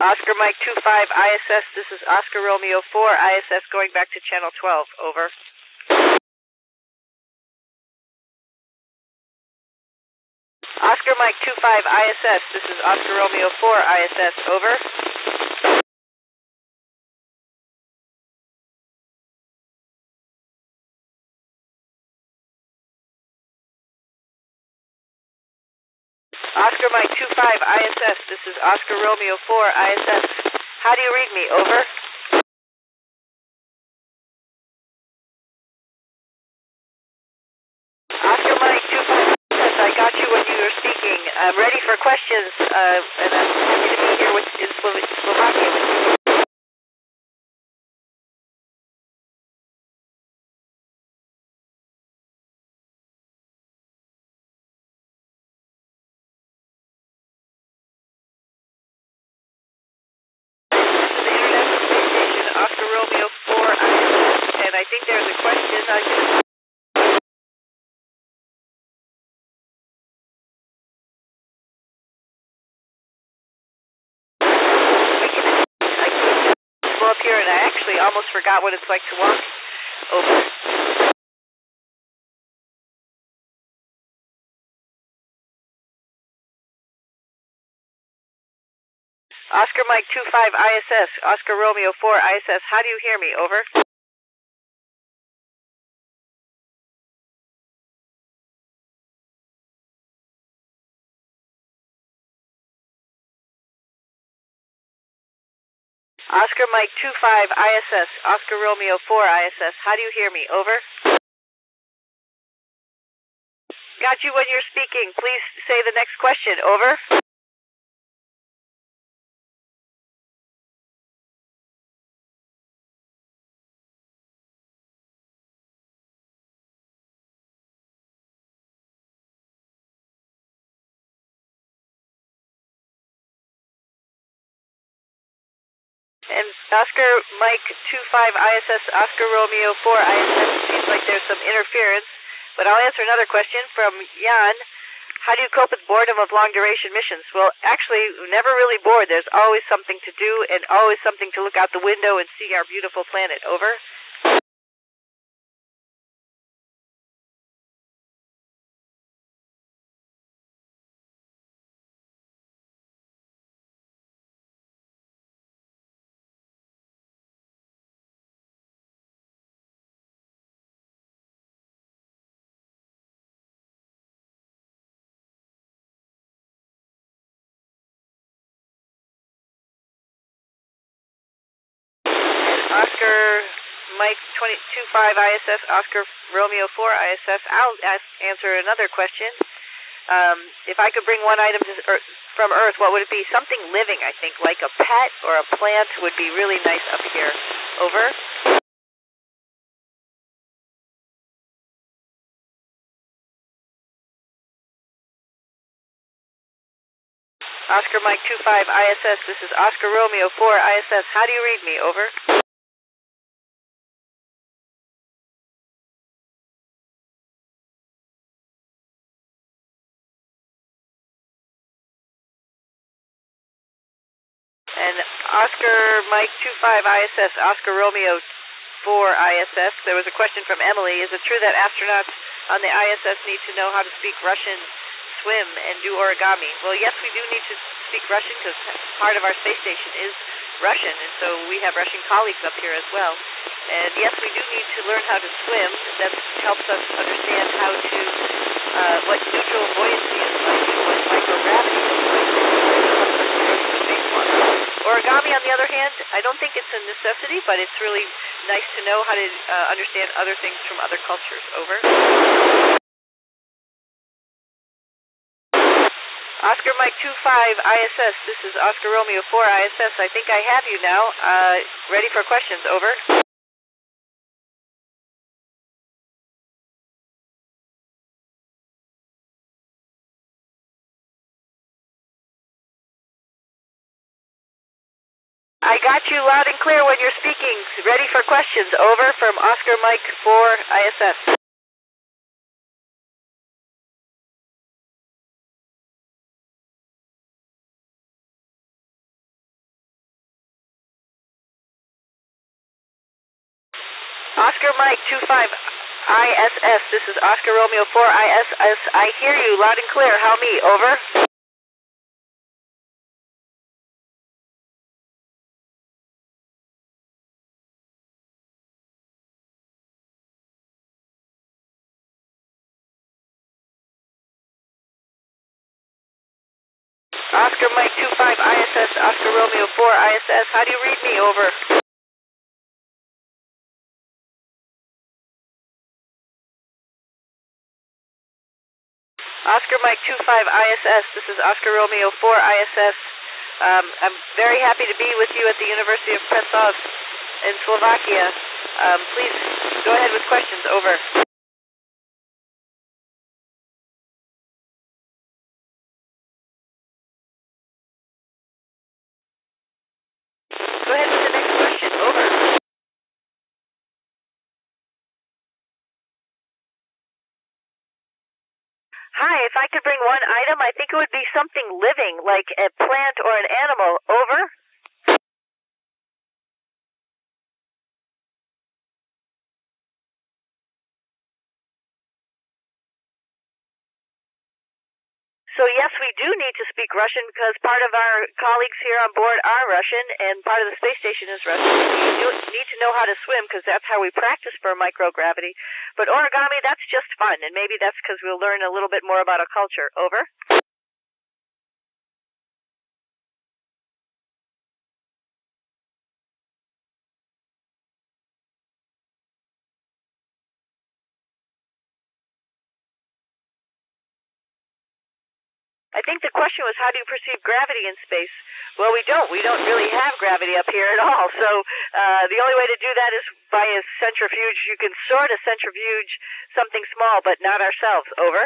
Oscar Mike 25 ISS, this is Oscar Romeo 4 ISS going back to channel 12, over. Oscar Mike 25 ISS, this is Oscar Romeo 4 ISS, over. Oscar Mike 25 ISS, this is Oscar Romeo 4 ISS. How do you read me, over? Oscar Mike 25 ISS, I got you when you were speaking. I'm ready for questions, and I'm happy to be here in Slovakia with you. Oscar Romeo 4 ISS, and I think there's a question. I can go up here, and I actually almost forgot what it's like to walk over. Oscar Mike 25 ISS, Oscar Romeo 4 ISS. How do you hear me, over? Oscar Mike 25 ISS, Oscar Romeo 4 ISS. How do you hear me, over? Got you when you're speaking. Please say the next question, over. And Oscar Mike 25 ISS, Oscar Romeo 4 ISS. It seems like there's some interference, but I'll answer another question from Jan. How do you cope with boredom of long-duration missions? Well, actually, never really bored. There's always something to do and always something to look out the window and see our beautiful planet, over. Oscar Mike 25 ISS, Oscar Romeo 4 ISS. I'll answer another question. If I could bring one item from Earth, what would it be? Something living, I think, like a pet or a plant would be really nice up here. Over. Oscar Mike 25 ISS, this is Oscar Romeo 4 ISS. How do you read me, over? And Oscar Mike 25 ISS, Oscar Romeo 4 ISS. There was a question from Emily. Is it true that astronauts on the ISS need to know how to speak Russian, swim, and do origami? Well, yes, we do need to speak Russian because part of our space station is Russian, and so we have Russian colleagues up here as well. And yes, we do need to learn how to swim. That helps us understand how to, what neutral buoyancy is like, what microgravity is like. Origami, on the other hand, I don't think it's a necessity, but it's really nice to know how to understand other things from other cultures, over. Oscar Mike 25 ISS, this is Oscar Romeo 4 ISS. I think I have you now. Ready for questions, over. I got you loud and clear when you're speaking. Ready for questions, over, from Oscar Mike 4 ISS. Oscar Mike 25 ISS. This is Oscar Romeo 4 ISS. I hear you loud and clear. How me? Over. Oscar Mike 25 ISS. Oscar Romeo 4 ISS. How do you read me? Over. Oscar Mike 25 ISS. This is Oscar Romeo 4 ISS. I'm very happy to be with you at the University of Presov in Slovakia. Please go ahead with questions. Over. Go ahead with the next question. Over. Hi, if I could bring one item, I think it would be something living, like a plant or an animal. Over. So yes, we do need to speak Russian because part of our colleagues here on board are Russian and part of the space station is Russian. You need to know how to swim because that's how we practice for microgravity. But origami, that's just fun, and maybe that's because we'll learn a little bit more about our culture. Over. I think the question was, how do you perceive gravity in space? Well, we don't. We don't really have gravity up here at all. So the only way to do that is by a centrifuge. You can sort of centrifuge something small, but not ourselves. Over.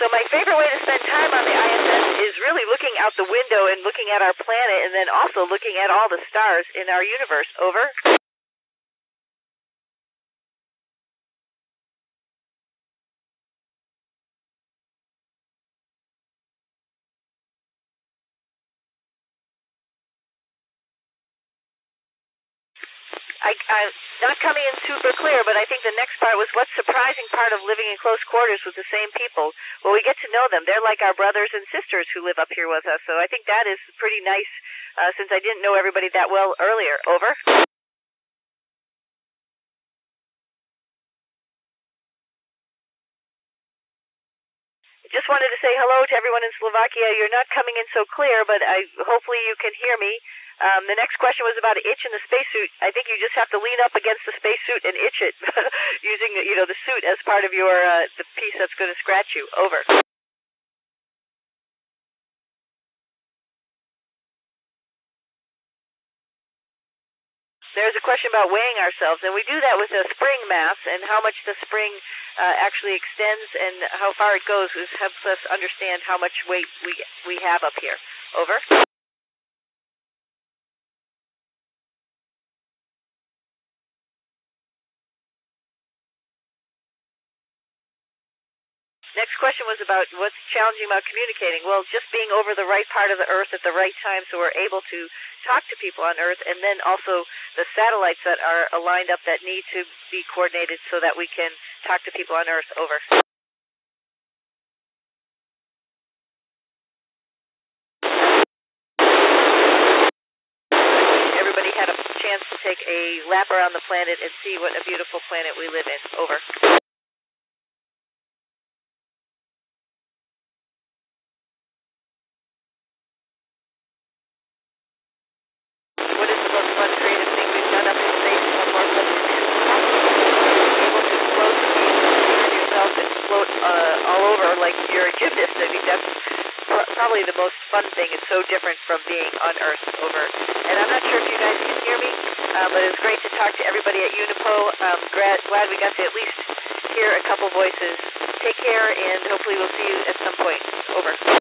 So my favorite way to spend time on the ISS is really looking out the window and looking at our planet and then also looking at all the stars in our universe. Over. I'm not coming in super clear, but I think the next part was what's surprising part of living in close quarters with the same people. Well, we get to know them. They're like our brothers and sisters who live up here with us. So I think that is pretty nice since I didn't know everybody that well earlier. Over. Just wanted to say hello to everyone in Slovakia. You're not coming in so clear, but hopefully you can hear me. The next question was about an itch in the spacesuit. I think you just have to lean up against the spacesuit and itch it using the suit as part of your the piece that's going to scratch you. Over. There's a question about weighing ourselves, and we do that with a spring mass, and how much the spring actually extends and how far it goes helps us understand how much weight we have up here. Over. Next question was about what's challenging about communicating. Well, just being over the right part of the Earth at the right time so we're able to talk to people on Earth, and then also the satellites that are aligned up that need to be coordinated so that we can talk to people on Earth. Over. Everybody had a chance to take a lap around the planet and see what a beautiful planet we live in. Over. What is the most fun, creative thing we've done up in space? One more question is able to float, turn yourself and float all over like you're a gymnast. I think that's probably the most fun thing. It's so different from being on Earth. Over. And I'm not sure if you guys can hear me, but it's great to talk to everybody at UNIPO. Glad we got to at least hear a couple voices. Take care, and hopefully we'll see you at some point. Over.